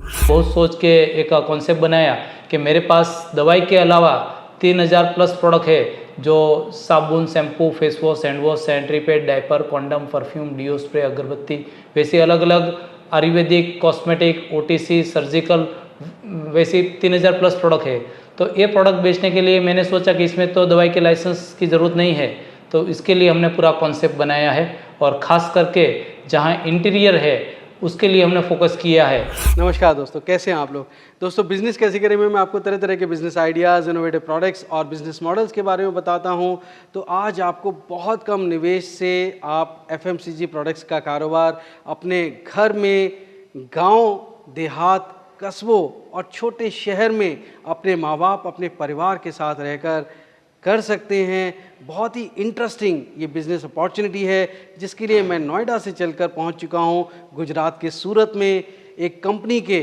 बहुत सोच के एक कॉन्सेप्ट बनाया कि मेरे पास दवाई के अलावा 3000 प्लस प्रोडक्ट है, जो साबुन, shampoo, face wash, hand wash, sanitary pad, diaper, condom, perfume, deo spray, अगरबत्ती, वैसे अलग अलग आयुर्वेदिक, कॉस्मेटिक, ओटीसी, सर्जिकल, वैसे 3000 प्लस प्रोडक्ट है। तो ये प्रोडक्ट बेचने के लिए मैंने सोचा कि इसमें तो दवाई के लाइसेंस की ज़रूरत नहीं है, तो इसके लिए हमने पूरा कॉन्सेप्ट बनाया है और ख़ास करके जहाँ इंटीरियर है उसके लिए हमने फोकस किया है। नमस्कार दोस्तों, कैसे हैं आप लोग। दोस्तों, बिजनेस कैसे करें में मैं आपको तरह तरह के बिजनेस आइडियाज़, इनोवेटिव प्रोडक्ट्स और बिजनेस मॉडल्स के बारे में बताता हूं। तो आज आपको बहुत कम निवेश से आप एफएमसीजी प्रोडक्ट्स का कारोबार अपने घर में, गांव, देहात, कस्बों और छोटे शहर में अपने माँ बाप, अपने परिवार के साथ रहकर कर सकते हैं। बहुत ही इंटरेस्टिंग ये बिज़नेस अपॉर्चुनिटी है, जिसके लिए मैं नोएडा से चलकर पहुंच चुका हूं गुजरात के सूरत में। एक कंपनी के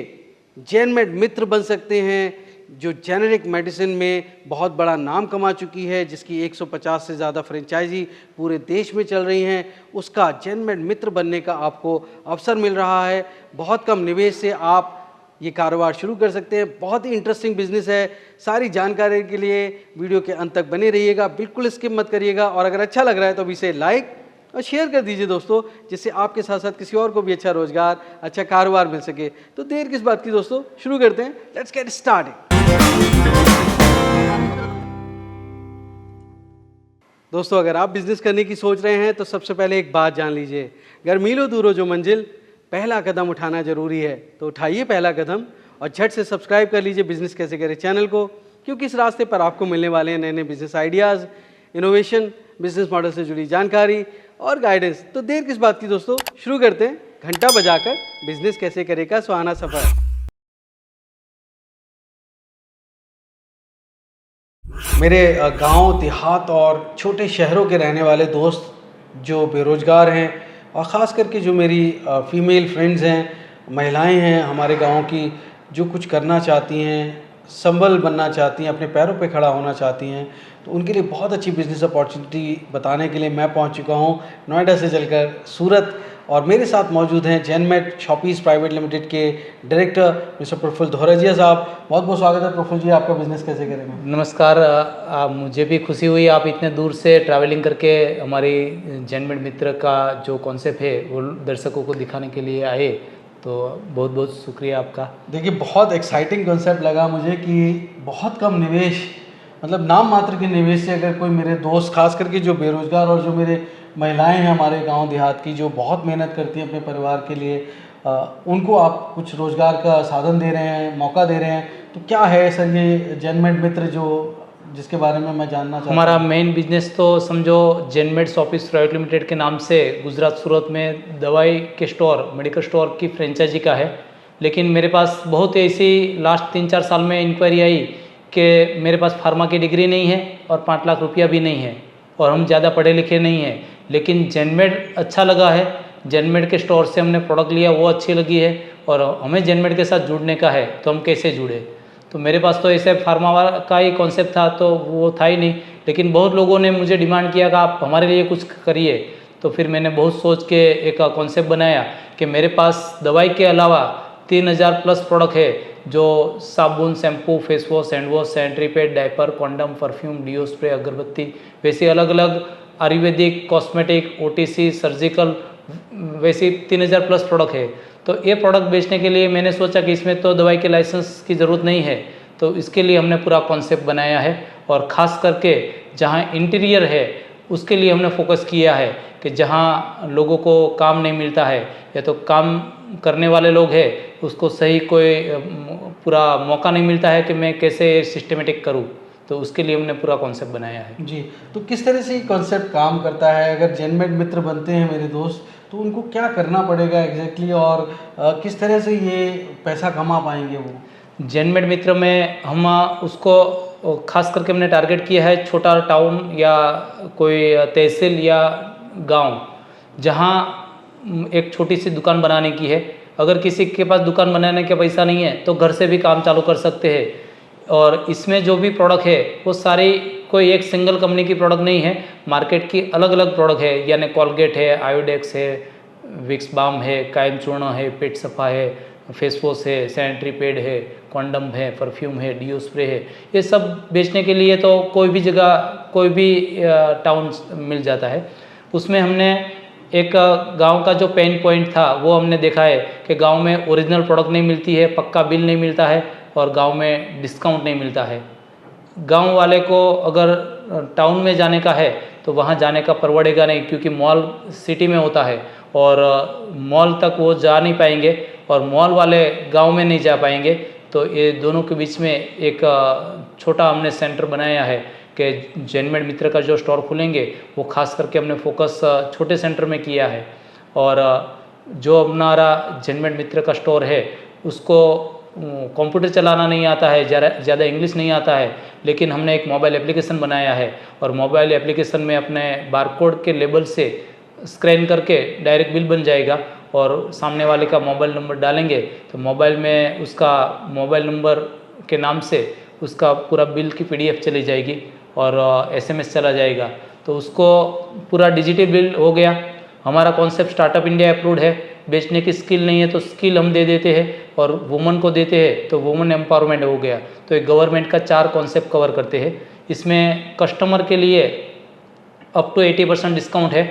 जेनमेड मित्र बन सकते हैं, जो जेनेरिक मेडिसिन में बहुत बड़ा नाम कमा चुकी है, जिसकी 150 से ज़्यादा फ्रेंचाइजी पूरे देश में चल रही हैं। उसका जेनमेड मित्र बनने का आपको अवसर मिल रहा है। बहुत कम निवेश से आप ये कारोबार शुरू कर सकते हैं। बहुत ही इंटरेस्टिंग बिजनेस है। सारी जानकारी के लिए वीडियो के अंत तक बने रहिएगा, बिल्कुल स्किप मत करिएगा। और अगर अच्छा लग रहा है तो अभी इसे लाइक और शेयर कर दीजिए दोस्तों, जिससे आपके साथ साथ किसी और को भी अच्छा रोजगार, अच्छा कारोबार मिल सके। तो देर किस बात की दोस्तों, शुरू करते हैं। Let's get started. दोस्तों, अगर आप बिजनेस करने की सोच रहे हैं तो सबसे पहले एक बात जान लीजिए, घर मीलों दूर जो मंजिल, पहला कदम उठाना जरूरी है। तो उठाइए पहला कदम और झट से सब्सक्राइब कर लीजिए बिजनेस कैसे करें चैनल को, क्योंकि इस रास्ते पर आपको मिलने वाले हैं नए नए business ideas, innovation, business model से जुड़ी जानकारी और गाइडेंस। तो देर किस बात की दोस्तों, शुरू करते हैं घंटा बजाकर बिजनेस कैसे करे का सुहाना सफर। मेरे गांव, देहात और छोटे शहरों के रहने वाले दोस्त जो बेरोजगार हैं, और ख़ास करके जो मेरी फ़ीमेल फ्रेंड्स हैं, महिलाएं हैं हमारे गांव की, जो कुछ करना चाहती हैं, संबल बनना चाहती हैं, अपने पैरों पे खड़ा होना चाहती हैं, तो उनके लिए बहुत अच्छी बिज़नेस अपॉर्चुनिटी बताने के लिए मैं पहुंच चुका हूं नोएडा से चलकर सूरत। और मेरे साथ मौजूद हैं जेनमेड शॉपीज़ प्राइवेट लिमिटेड के डायरेक्टर मिस्टर प्रफुल्ल दोहराजिया साहब। बहुत बहुत स्वागत है प्रफुल्ल जी, आपका बिज़नेस कैसे करेंगे। नमस्कार। मुझे भी खुशी हुई आप इतने दूर से ट्रैवलिंग करके हमारी जेनमेड मित्र का जो कॉन्सेप्ट है वो दर्शकों को दिखाने के लिए आए, तो बहुत बहुत शुक्रिया आपका। देखिए, बहुत एक्साइटिंग कॉन्सेप्ट लगा मुझे कि बहुत कम निवेश, मतलब नाम मात्र के निवेश से अगर कोई मेरे दोस्त, खास करके जो बेरोजगार और जो मेरे महिलाएं हैं हमारे गांव देहात की, जो बहुत मेहनत करती हैं अपने परिवार के लिए, उनको आप कुछ रोजगार का साधन दे रहे हैं, मौका दे रहे हैं। तो क्या है सर ये जेनमेड मित्र जो, जिसके बारे में मैं जानना चाहता हूँ। हमारा मेन बिजनेस तो समझो जेनमेड शॉपीज़ प्राइवेट लिमिटेड के नाम से गुजरात सूरत में दवाई के स्टोर, मेडिकल स्टोर की फ्रेंचाइजी का है। लेकिन मेरे पास बहुत ऐसी लास्ट 3-4 साल में इंक्वायरी आई कि मेरे पास फार्मा की डिग्री नहीं है और 5 लाख रुपया भी नहीं है और हम ज़्यादा पढ़े लिखे नहीं हैं, लेकिन जेनमेड अच्छा लगा है। जेनमेड के स्टोर से हमने प्रोडक्ट लिया, वो अच्छी लगी है और हमें जेनमेड के साथ जुड़ने का है, तो हम कैसे जुड़े। तो मेरे पास तो ऐसे फार्मा का ही कॉन्सेप्ट था, तो वो था ही नहीं। लेकिन बहुत लोगों ने मुझे डिमांड किया कि आप हमारे लिए कुछ करिए, तो फिर मैंने बहुत सोच के एक कॉन्सेप्ट बनाया कि मेरे पास दवाई के अलावा 3000 प्लस प्रोडक्ट है, जो साबुन, shampoo, face wash, hand wash, sanitary pad, diaper, condom, perfume, deo spray, अगरबत्ती, वैसे अलग अलग आयुर्वेदिक, कॉस्मेटिक, ओटीसी, सर्जिकल, वैसे 3000 प्लस प्रोडक्ट है। तो ये प्रोडक्ट बेचने के लिए मैंने सोचा कि इसमें तो दवाई के लाइसेंस की ज़रूरत नहीं है, तो इसके लिए हमने पूरा कॉन्सेप्ट बनाया है। और ख़ास करके जहाँ इंटीरियर है उसके लिए हमने फोकस किया है कि जहाँ लोगों को काम नहीं मिलता है या तो काम करने वाले लोग हैं उसको सही कोई पूरा मौका नहीं मिलता है कि मैं कैसे सिस्टमेटिक करूँ, तो उसके लिए हमने पूरा कॉन्सेप्ट बनाया है। जी, तो किस तरह से ये कॉन्सेप्ट काम करता है। अगर जेनमेड मित्र बनते हैं मेरे दोस्त, तो उनको क्या करना पड़ेगा एग्जैक्टली, और किस तरह से ये पैसा कमा पाएंगे वो। जेनमेड मित्र में हम उसको खास करके हमने टारगेट किया है छोटा टाउन या कोई तहसील या गांव, जहां एक छोटी सी दुकान बनाने की है। अगर किसी के पास दुकान बनाने का पैसा नहीं है तो घर से भी काम चालू कर सकते हैं। और इसमें जो भी प्रोडक्ट है वो सारी कोई एक सिंगल कंपनी की प्रोडक्ट नहीं है, मार्केट की अलग अलग प्रोडक्ट है, यानी कोलगेट है, आयोडेक्स है, विक्स बाम है, कायम चूर्ण है, पेट सफ़ा है, फेस वॉश है, सैनिटरी पैड है, कॉन्डम है, परफ्यूम है, डिओ स्प्रे है। ये सब बेचने के लिए तो कोई भी जगह, कोई भी टाउन मिल जाता है। उसमें हमने एक गांव का जो पेन पॉइंट था वो हमने देखा है कि गांव में ओरिजिनल प्रोडक्ट नहीं मिलती है, पक्का बिल नहीं मिलता है और गांव में डिस्काउंट नहीं मिलता है। गांव वाले को अगर टाउन में जाने का है तो वहाँ जाने का परवड़ेगा नहीं, क्योंकि मॉल सिटी में होता है और मॉल तक वो जा नहीं पाएंगे और मॉल वाले गांव में नहीं जा पाएंगे। तो ये दोनों के बीच में एक छोटा हमने सेंटर बनाया है कि जैनमेड मित्र का जो स्टोर खुलेंगे वो खास करके हमने फोकस छोटे सेंटर में किया है। और जो हमारा जैनमेड मित्र का स्टोर है उसको कंप्यूटर चलाना नहीं आता है, ज़्यादा इंग्लिश नहीं आता है, लेकिन हमने एक मोबाइल एप्लीकेशन बनाया है और मोबाइल एप्लीकेशन में अपने बारकोड के लेबल से स्कैन करके डायरेक्ट बिल बन जाएगा और सामने वाले का मोबाइल नंबर डालेंगे तो मोबाइल में उसका मोबाइल नंबर के नाम से उसका पूरा बिल की PDF चली जाएगी और SMS चला जाएगा। तो उसको पूरा डिजिटल बिल हो गया। हमारा कॉन्सेप्ट स्टार्टअप इंडिया अप्रूव्ड है। बेचने की स्किल नहीं है तो स्किल हम दे देते हैं और वुमन को देते हैं तो वुमन एम्पावरमेंट हो गया। तो एक गवर्नमेंट का 4 कॉन्सेप्ट कवर करते हैं। इसमें कस्टमर के लिए अप टू 80% डिस्काउंट है।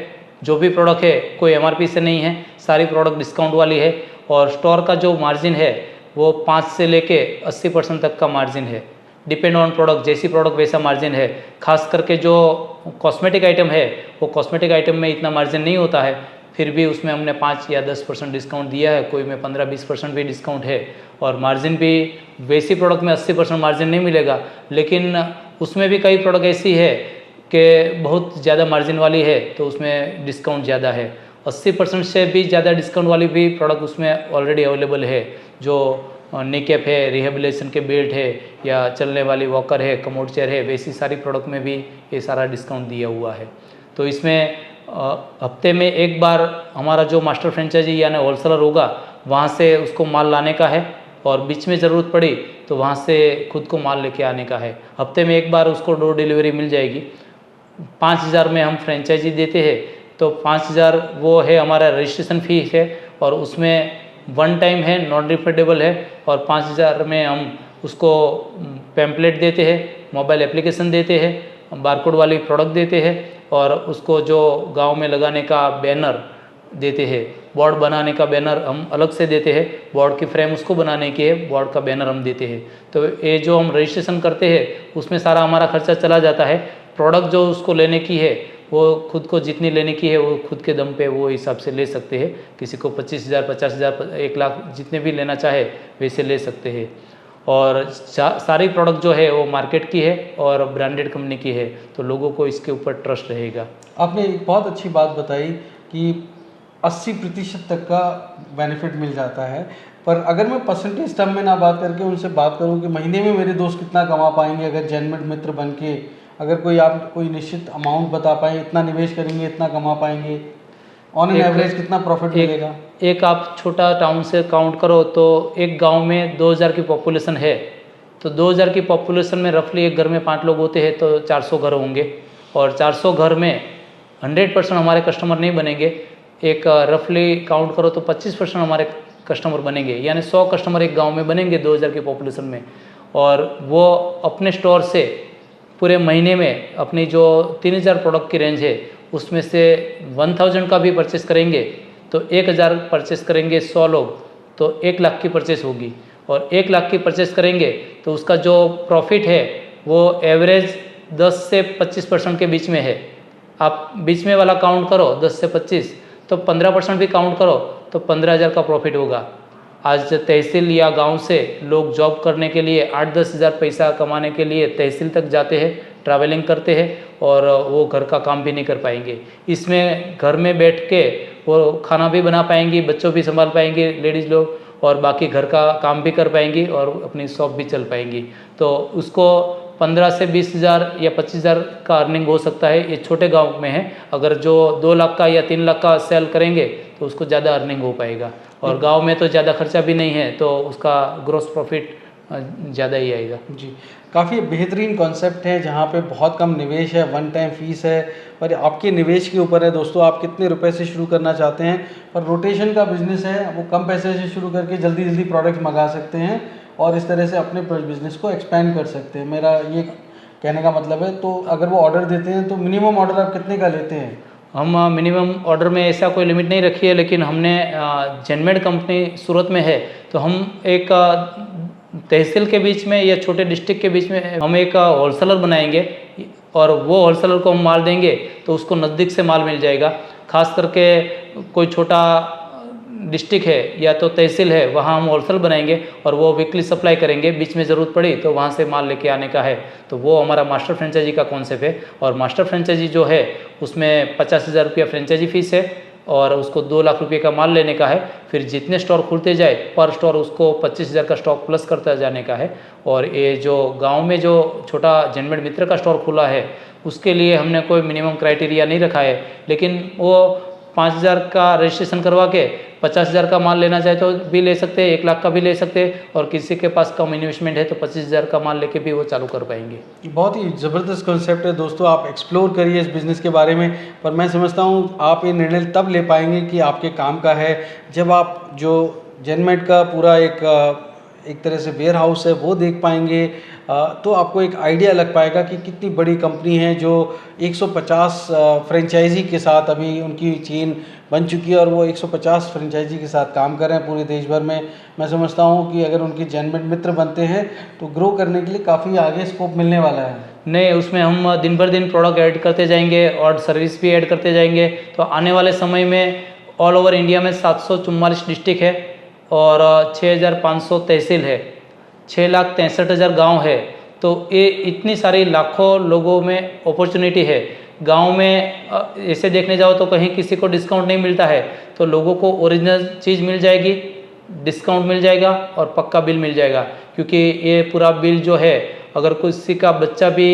जो भी प्रोडक्ट है कोई MRP से नहीं है, सारी प्रोडक्ट डिस्काउंट वाली है। और स्टोर का जो मार्जिन है वो 5 से लेके 80% तक का मार्जिन है। डिपेंड ऑन प्रोडक्ट, जैसी प्रोडक्ट वैसा मार्जिन है। खास करके जो कॉस्मेटिक आइटम है वो कॉस्मेटिक आइटम में इतना मार्जिन नहीं होता है, फिर भी उसमें हमने 5 या 10% डिस्काउंट दिया है। कोई में 15-20% भी डिस्काउंट है और मार्जिन भी वैसी प्रोडक्ट में 80% मार्जिन नहीं मिलेगा, लेकिन उसमें भी कई प्रोडक्ट ऐसी है कि बहुत ज़्यादा मार्जिन वाली है तो उसमें डिस्काउंट ज़्यादा है। 80% से भी ज़्यादा डिस्काउंट वाली भी प्रोडक्ट उसमें ऑलरेडी अवेलेबल है, जो नीकैप है, रिहेबिलिटेशन के बेल्ट है या चलने वाली वॉकर है, कमोड चेयर है, वैसी सारी प्रोडक्ट में भी ये सारा डिस्काउंट दिया हुआ है। तो इसमें हफ्ते में एक बार हमारा जो मास्टर फ्रेंचाइजी यानी होलसेलर होगा वहाँ से उसको माल लाने का है और बीच में ज़रूरत पड़ी तो वहाँ से खुद को माल लेके आने का है। हफ्ते में एक बार उसको डोर डिलीवरी मिल जाएगी। 5000 में हम फ्रेंचाइजी देते हैं तो 5000 वो है हमारा रजिस्ट्रेशन फ़ी है और उसमें 1 टाइम है, नॉन रिफंडेबल है। और 5000 में हम उसको पैम्पलेट देते हैं, मोबाइल एप्लीकेशन देते हैं, बारकोड वाली प्रोडक्ट देते हैं और उसको जो गांव में लगाने का बैनर देते हैं। बोर्ड बनाने का बैनर हम अलग से देते हैं, बोर्ड की फ्रेम उसको बनाने की है, बोर्ड का बैनर हम देते हैं। तो ये जो हम रजिस्ट्रेशन करते हैं उसमें सारा हमारा खर्चा चला जाता है। प्रोडक्ट जो उसको लेने की है वो खुद को जितनी लेने की है वो खुद के दम पे वो हिसाब से ले सकते हैं। किसी को 25,000, 50,000, 1 लाख जितने भी लेना चाहे वैसे ले सकते हैं। और सारी प्रोडक्ट जो है वो मार्केट की है और ब्रांडेड कंपनी की है, तो लोगों को इसके ऊपर ट्रस्ट रहेगा। आपने एक बहुत अच्छी बात बताई कि 80% तक का बेनिफिट मिल जाता है, पर अगर मैं परसेंटेज टर्म में ना बात करके उनसे बात करूं कि महीने में मेरे दोस्त कितना कमा पाएंगे अगर जैनमेड मित्र बन के, अगर कोई निश्चित अमाउंट बता पाए, इतना निवेश करेंगे इतना कमा पाएंगे, ऑन एन एवरेज कितना प्रॉफिट मिलेगा? एक आप छोटा टाउन से काउंट करो तो एक गांव में 2000 की पॉपुलेशन है, तो 2000 की पॉपुलेशन में रफली एक घर में 5 लोग होते हैं तो 400 घर होंगे और 400 घर में 100% हमारे कस्टमर नहीं बनेंगे। एक रफली काउंट करो तो 25% हमारे कस्टमर बनेंगे, यानी 100 कस्टमर एक गांव में बनेंगे 2000 की पॉपुलेशन में। और वो अपने स्टोर से पूरे महीने में अपनी जो 3000 प्रोडक्ट की रेंज है उसमें से 1000 का भी परचेस करेंगे तो 1000 परचेस करेंगे 100 लोग तो 1 लाख की परचेस होगी। और 1 लाख की परचेस करेंगे तो उसका जो प्रॉफिट है वो एवरेज 10 से 25% के बीच में है। आप बीच में वाला काउंट करो 10 से 25 तो 15% भी काउंट करो तो 15,000 का प्रॉफिट होगा। आज तहसील या गांव से लोग जॉब करने के लिए 8-10 हज़ार पैसा कमाने के लिए तहसील तक जाते हैं, ट्रैवलिंग करते हैं और वो घर का काम भी नहीं कर पाएंगे। इसमें घर में बैठ के वो खाना भी बना पाएंगी, बच्चों भी संभाल पाएंगे लेडीज़ लोग और बाकी घर का काम भी कर पाएंगी और अपनी शॉप भी चल पाएंगी। तो उसको 15 से 20 हज़ार या 25 हज़ार का अर्निंग हो सकता है। ये छोटे गांव में है। अगर जो 2 लाख का या 3 लाख का सेल करेंगे तो उसको ज़्यादा अर्निंग हो पाएगा। और गांव में तो ज़्यादा खर्चा भी नहीं है तो उसका ग्रोस प्रॉफिट ज़्यादा ही आएगा। जी, काफ़ी बेहतरीन कॉन्सेप्ट है जहाँ पे बहुत कम निवेश है, वन टाइम फीस है और आपके निवेश के ऊपर है दोस्तों, आप कितने रुपए से शुरू करना चाहते हैं। और रोटेशन का बिजनेस है, वो कम पैसे से शुरू करके जल्दी जल्दी प्रोडक्ट मंगा सकते हैं और इस तरह से अपने बिजनेस को एक्सपेंड कर सकते हैं। मेरा ये कहने का मतलब है। तो अगर वो ऑर्डर देते हैं तो मिनिमम ऑर्डर आप कितने का लेते हैं? हम मिनिमम ऑर्डर में ऐसा कोई लिमिट नहीं रखी है, लेकिन हमने जेनमेड कंपनी सूरत में है, तो हम एक तहसील के बीच में या छोटे डिस्ट्रिक्ट के बीच में हम एक होलसेलर बनाएंगे और वो होलसेलर को हम माल देंगे तो उसको नज़दीक से माल मिल जाएगा। खास करके कोई छोटा डिस्ट्रिक्ट है या तो तहसील है, वहाँ हम होलसेल बनाएंगे और वो वीकली सप्लाई करेंगे। बीच में ज़रूरत पड़ी तो वहाँ से माल लेके आने का है। तो वो हमारा मास्टर फ्रेंचाइजी का कॉन्सेप्ट है। और मास्टर फ्रेंचाइजी जो है उसमें 50,000 रुपया फ्रेंचाइजी फीस है और उसको 2 लाख रुपये का माल लेने का है। फिर जितने स्टोर खुलते जाए पर स्टोर उसको 25,000 का स्टॉक प्लस करता जाने का है। और ये जो गांव में जो छोटा जेनमेड मित्र का स्टोर खुला है उसके लिए हमने कोई मिनिमम क्राइटेरिया नहीं रखा है, लेकिन वो 5,000 का रजिस्ट्रेशन करवा के 50,000 का माल लेना चाहे तो भी ले सकते हैं, 1 लाख का भी ले सकते हैं और किसी के पास कम इन्वेस्टमेंट है तो 25,000 का माल लेके भी वो चालू कर पाएंगे। बहुत ही ज़बरदस्त कॉन्सेप्ट है दोस्तों, आप एक्सप्लोर करिए इस बिज़नेस के बारे में। पर मैं समझता हूँ आप ये निर्णय तब ले पाएंगे कि आपके काम का है, जब आप जो जेनमेड का पूरा एक तरह से वेयर हाउस है वो देख पाएंगे। तो आपको एक आइडिया लग पाएगा कि कितनी बड़ी कंपनी है जो 150 फ्रेंचाइजी के साथ अभी उनकी चेन बन चुकी है और वो 150 फ्रेंचाइजी के साथ काम कर रहे हैं पूरे देश भर में। मैं समझता हूँ कि अगर उनके जेनमेड मित्र बनते हैं तो ग्रो करने के लिए काफ़ी आगे स्कोप मिलने वाला है। नहीं, उसमें हम दिन भर दिन प्रोडक्ट ऐड करते जाएंगे और सर्विस भी ऐड करते जाएंगे। तो आने वाले समय में ऑल ओवर इंडिया में 744 डिस्ट्रिक्ट है और 6,500 तहसील है, 6,63,000 गांव है। तो ये इतनी सारी लाखों लोगों में अपॉर्चुनिटी है। गांव में ऐसे देखने जाओ तो कहीं किसी को डिस्काउंट नहीं मिलता है, तो लोगों को ओरिजिनल चीज़ मिल जाएगी, डिस्काउंट मिल जाएगा और पक्का बिल मिल जाएगा। क्योंकि ये पूरा बिल जो है अगर किसी का बच्चा भी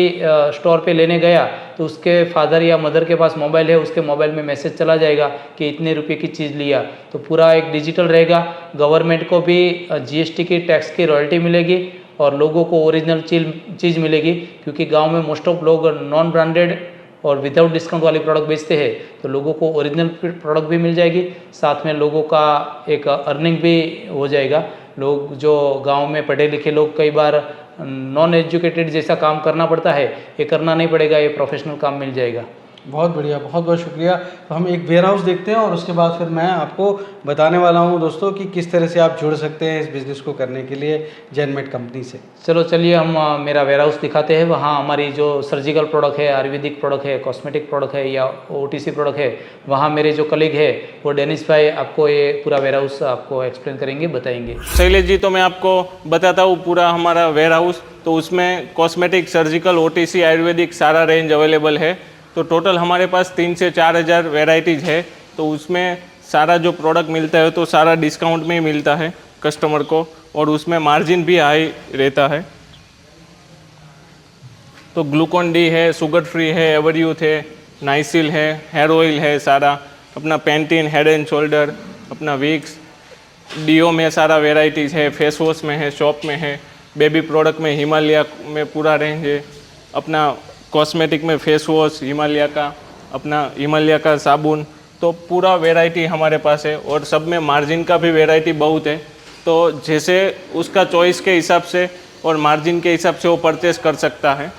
स्टोर पे लेने गया तो उसके फादर या मदर के पास मोबाइल है, उसके मोबाइल में मैसेज चला जाएगा कि इतने रुपए की चीज़ लिया। तो पूरा एक डिजिटल रहेगा। गवर्नमेंट को भी जीएसटी की टैक्स की रॉयल्टी मिलेगी और लोगों को ओरिजिनल चीज़ मिलेगी। क्योंकि गांव में मोस्ट ऑफ लोग नॉन ब्रांडेड और विदाउट डिस्काउंट वाली प्रोडक्ट बेचते हैं, तो लोगों को ओरिजिनल प्रोडक्ट भी मिल जाएगी, साथ में लोगों का एक अर्निंग भी हो जाएगा। लोग जो गांव में पढ़े लिखे लोग कई बार नॉन एजुकेटेड जैसा काम करना पड़ता है, ये करना नहीं पड़ेगा, ये प्रोफेशनल काम मिल जाएगा। बहुत बढ़िया, बहुत बहुत शुक्रिया। तो हम एक वेयर हाउस देखते हैं और उसके बाद फिर मैं आपको बताने वाला हूं दोस्तों कि किस तरह से आप जुड़ सकते हैं इस बिज़नेस को करने के लिए जेनमेड कंपनी से। चलो चलिए हम मेरा वेयर हाउस दिखाते हैं। वहाँ हमारी जो सर्जिकल प्रोडक्ट है, आयुर्वेदिक प्रोडक्ट है, कॉस्मेटिक प्रोडक्ट है या ओटीसी प्रोडक्ट है, वहाँ मेरे जो कलीग है वो डेनिस भाई आपको ये पूरा वेयर हाउस आपको एक्सप्लेन करेंगे, बताएंगे। शैलेश जी, तो मैं आपको बताता हूँ पूरा हमारा वेयर हाउस। तो उसमें कॉस्मेटिक, सर्जिकल, ओटीसी, आयुर्वेदिक सारा रेंज अवेलेबल है। तो टोटल हमारे पास 3 से 4 हज़ार वेराइटीज़ है। तो उसमें सारा जो प्रोडक्ट मिलता है तो सारा डिस्काउंट में ही मिलता है कस्टमर को और उसमें मार्जिन भी हाई रहता है। तो ग्लूकोन डी है, शुगर फ्री है, एवरयूथ है, नाइसिल है, हेयर ऑयल है, सारा अपना पेंटीन, हेड एंड शोल्डर, अपना विक्स, डीओ में सारा वेराइटीज़ है, फेस वॉश में है, शॉप में है, बेबी प्रोडक्ट में हिमालय में पूरा रेंज है, अपना कॉस्मेटिक में फेस वॉश हिमालय का, अपना हिमालय का साबुन। तो पूरा वैरायटी हमारे पास है और सब में मार्जिन का भी वैरायटी बहुत है। तो जैसे उसका चॉइस के हिसाब से और मार्जिन के हिसाब से वो परचेस कर सकता है।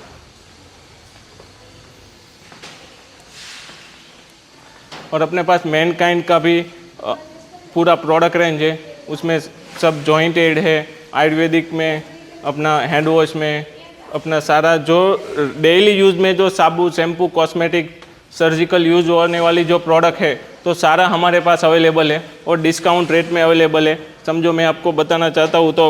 और अपने पास मैनकाइंड का भी पूरा प्रोडक्ट रेंज है। उसमें सब जॉइंट एड है, आयुर्वेदिक में, अपना हैंड वॉश में, अपना सारा जो डेली यूज़ में जो साबुन, शैम्पू, कॉस्मेटिक, सर्जिकल यूज़ होने वाली जो प्रोडक्ट है तो सारा हमारे पास अवेलेबल है और डिस्काउंट रेट में अवेलेबल है। समझो मैं आपको बताना चाहता हूँ तो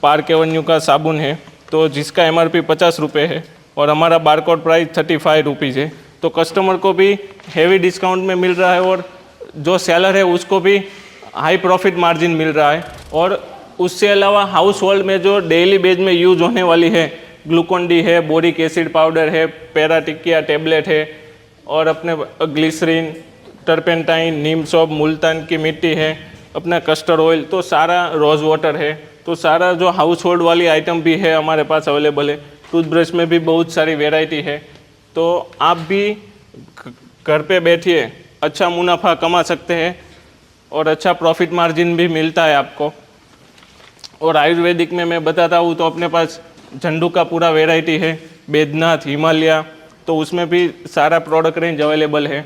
पार्क एवेन्यू का साबुन है तो जिसका एमआरपी 50 रुपये है और हमारा बारकोड प्राइस 35 रुपीज़ है। तो कस्टमर को भी हेवी डिस्काउंट में मिल रहा है और जो सेलर है उसको भी हाई प्रॉफिट मार्जिन मिल रहा है। और उससे अलावा हाउस होल्ड में जो डेली बेस में यूज होने वाली है, ग्लूकोन डी है, बोरिक एसिड पाउडर है, पैराटिकिया टैबलेट है और अपने ग्लिसरीन, टर्पेंटाइन, नीम सोप, मुल्तान की मिट्टी है, अपना कस्टर्ड ऑयल, तो सारा रोज़ वाटर है, तो सारा जो हाउस होल्ड वाली आइटम भी है हमारे पास अवेलेबल है। टूथब्रश में भी बहुत सारी वेराइटी है, तो आप भी घर पे बैठिए अच्छा मुनाफा कमा सकते हैं और अच्छा प्रॉफिट मार्जिन भी मिलता है आपको। और आयुर्वेदिक में मैं बताता हूँ तो अपने पास झंडू का पूरा वेराइटी है, बैद्यनाथ, हिमालय, तो उसमें भी सारा प्रोडक्ट रेंज अवेलेबल है।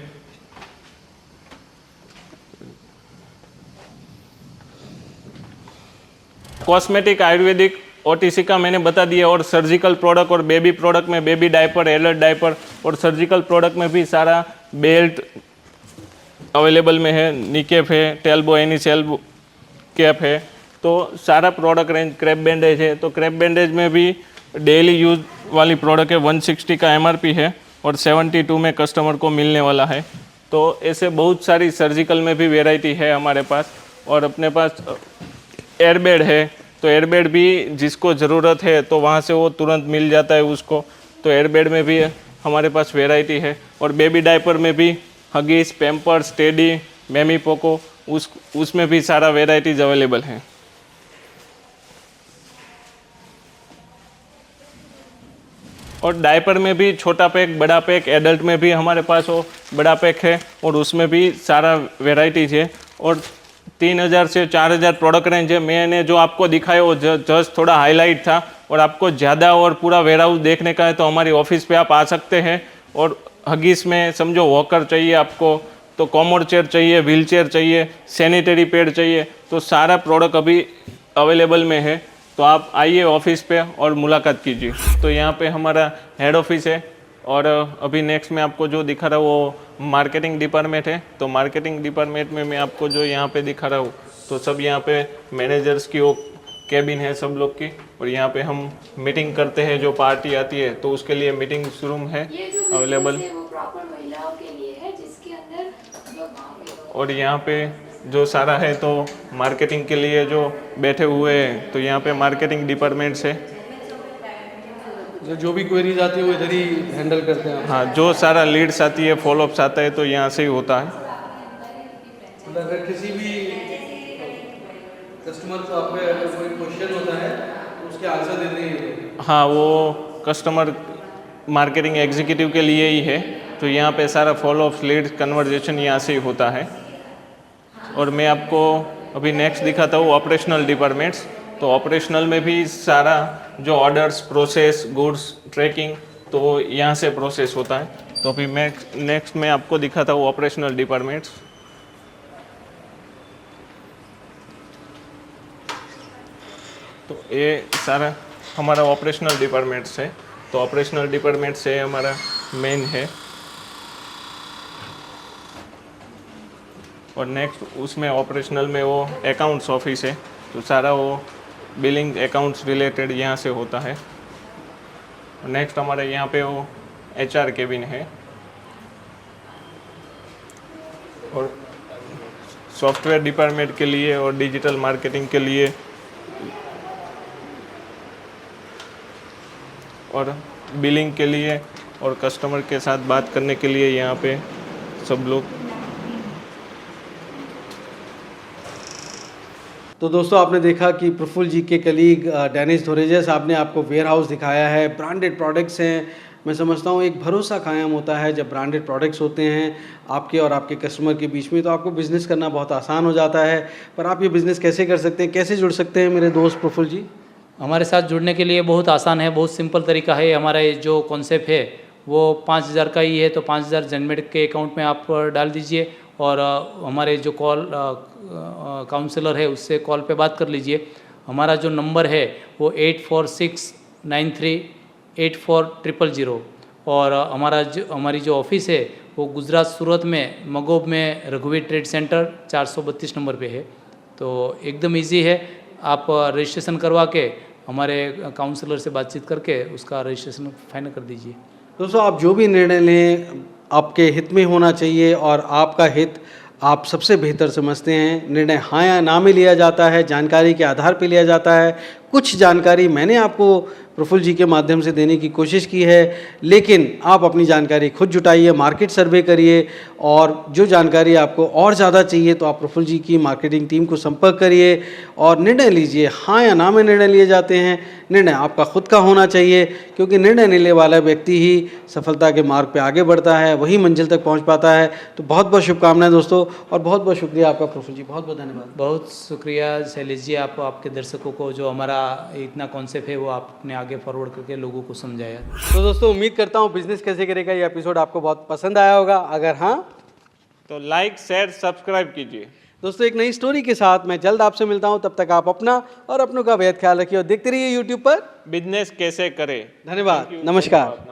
कॉस्मेटिक, आयुर्वेदिक, ओटीसी का मैंने बता दिया, और सर्जिकल प्रोडक्ट और बेबी प्रोडक्ट में बेबी डायपर, एडल्ट डायपर, और सर्जिकल प्रोडक्ट में भी सारा बेल्ट अवेलेबल में है, निकेप है, टेल्बो एनिसेल कैप है, तो सारा प्रोडक्ट रेंज। क्रैप बैंडेज है, तो क्रैप बैंडेज में भी डेली यूज वाली प्रोडक्ट है, 160 का एमआरपी है और 72 में कस्टमर को मिलने वाला है। तो ऐसे बहुत सारी सर्जिकल में भी वेराइटी है हमारे पास। और अपने पास एयरबेड है, तो एयरबेड भी जिसको ज़रूरत है तो वहाँ से वो तुरंत मिल जाता है उसको, तो एयरबेड में भी हमारे पास वेराइटी है। और बेबी डायपर में भी Huggies, Pampers, teddy, meme Poco, उसमें भी सारा वेराइटीज़ अवेलेबल है। और डायपर में भी छोटा पैक, बड़ा पैक, एडल्ट में भी हमारे पास वो बड़ा पैक है और उसमें भी सारा वेराइटीज़ है। और 3000 से 4000 प्रोडक्ट रेंज है। मैंने जो आपको दिखाया वो जस्ट थोड़ा हाईलाइट था, और आपको ज़्यादा और पूरा वेयरहाउस देखने का है तो हमारी ऑफिस पे आप आ सकते हैं। और हगीस में समझो वॉकर चाहिए आपको, तो कॉमोड चेयर चाहिए, व्हील चेयर चाहिए, सैनिटरी पैड चाहिए, तो सारा प्रोडक्ट अभी अवेलेबल में है। तो आप आइए ऑफिस पे और मुलाकात कीजिए। तो यहाँ पे हमारा हेड ऑफिस है, और अभी नेक्स्ट में आपको जो दिखा रहा हूँ वो मार्केटिंग डिपार्टमेंट है। तो मार्केटिंग डिपार्टमेंट में मैं आपको जो यहाँ पे दिखा रहा हूँ, तो सब यहाँ पे मैनेजर्स की वो कैबिन है सब लोग की, और यहाँ पे हम मीटिंग करते हैं। जो पार्टी आती है तो उसके लिए मीटिंग रूम है अवेलेबल। और यहाँ पे जो सारा है तो मार्केटिंग के लिए जो बैठे हुए हैं, तो यहाँ पे मार्केटिंग डिपार्टमेंट से जो भी क्वेरीज आती है वो इधर ही हैंडल करते हैं। हाँ, जो सारा लीड्स आती है, फॉलोअप्स आता है, तो यहाँ से ही होता है। मतलब अगर किसी भी कस्टमर को आपके अगर कोई क्वेश्चन होता है तो उसके आंसर देते हैं। हाँ, वो कस्टमर मार्केटिंग एग्जीक्यूटिव के लिए ही है, तो यहाँ पे सारा फॉलोअप्स, लीड्स, कन्वर्जेशन यहाँ से ही होता है। और मैं आपको अभी नेक्स्ट दिखाता हूँ ऑपरेशनल डिपार्टमेंट्स। तो ऑपरेशनल में भी सारा जो ऑर्डर्स, प्रोसेस, गुड्स ट्रैकिंग, तो यहाँ से प्रोसेस होता है। तो अभी मैं नेक्स्ट में आपको दिखाता हूँ ऑपरेशनल डिपार्टमेंट्स। तो ये सारा हमारा ऑपरेशनल डिपार्टमेंट्स है। तो ऑपरेशनल डिपार्टमेंट से हमारा मेन है। और नेक्स्ट उसमें ऑपरेशनल में वो अकाउंट्स ऑफिस है, तो सारा वो बिलिंग, अकाउंट्स रिलेटेड यहाँ से होता है। नेक्स्ट हमारे यहाँ पे वो एचआर केबिन है। और सॉफ्टवेयर डिपार्टमेंट के लिए और डिजिटल मार्केटिंग के लिए और बिलिंग के लिए और कस्टमर के साथ बात करने के लिए यहाँ पे सब लोग। तो दोस्तों आपने देखा कि प्रफुल्ल जी के कलीग डेनिस धोरेजा साहब ने आपको वेयर हाउस दिखाया है। ब्रांडेड प्रोडक्ट्स हैं। मैं समझता हूँ एक भरोसा कायम होता है जब ब्रांडेड प्रोडक्ट्स होते हैं आपके और आपके कस्टमर के बीच में, तो आपको बिज़नेस करना बहुत आसान हो जाता है। पर आप ये बिज़नेस कैसे कर सकते हैं, कैसे जुड़ सकते हैं मेरे दोस्त प्रफुल्ल जी? हमारे साथ जुड़ने के लिए बहुत आसान है, बहुत सिंपल तरीका है। हमारा ये जो कॉन्सेप्ट है वो 5000 का ही है, तो 5000 जनमेड के अकाउंट में आप डाल दीजिए और हमारे जो कॉल काउंसलर है उससे कॉल पे बात कर लीजिए। हमारा जो नंबर है वो 8469384000 और हमारी जो ऑफिस है वो गुजरात सूरत में मगोब में रघुवीर ट्रेड सेंटर 432 नंबर पे है। तो एकदम इजी है, आप रजिस्ट्रेशन करवा के हमारे काउंसलर से बातचीत करके उसका रजिस्ट्रेशन फाइनल कर दीजिए। दोस्तों आप जो भी निर्णय लें आपके हित में होना चाहिए और आपका हित आप सबसे बेहतर समझते हैं। निर्णय हाँ या ना में लिया जाता है, जानकारी के आधार पर लिया जाता है। कुछ जानकारी मैंने आपको प्रफुल्ल जी के माध्यम से देने की कोशिश की है, लेकिन आप अपनी जानकारी खुद जुटाइए, मार्केट सर्वे करिए और जो जानकारी आपको और ज़्यादा चाहिए तो आप प्रफुल्ल जी की मार्केटिंग टीम को संपर्क करिए और निर्णय लीजिए। हाँ या ना में निर्णय लिए जाते हैं, निर्णय आपका खुद का होना चाहिए, क्योंकि निर्णय लेने वाला व्यक्ति ही सफलता के मार्ग पे आगे बढ़ता है, वही मंजिल तक पहुंच पाता है। तो बहुत बहुत शुभकामनाएं दोस्तों और बहुत बहुत शुक्रिया आपका प्रफुल्ल जी, बहुत बहुत धन्यवाद। बहुत शुक्रिया शैलेश जी, आप आपके दर्शकों को जो हमारा इतना कॉन्सेप्ट है वो आपने आगे फॉरवर्ड करके लोगों को समझाया। तो दोस्तों उम्मीद करता हूँ बिजनेस कैसे करेगा ये एपिसोड आपको बहुत पसंद आया होगा। अगर हाँ तो लाइक शेयर सब्सक्राइब कीजिए। दोस्तों एक नई स्टोरी के साथ मैं जल्द आपसे मिलता हूँ, तब तक आप अपना और अपनों का बेहद ख्याल रखिए और देखते रहिए यूट्यूब पर बिजनेस कैसे करें। धन्यवाद, नमस्कार।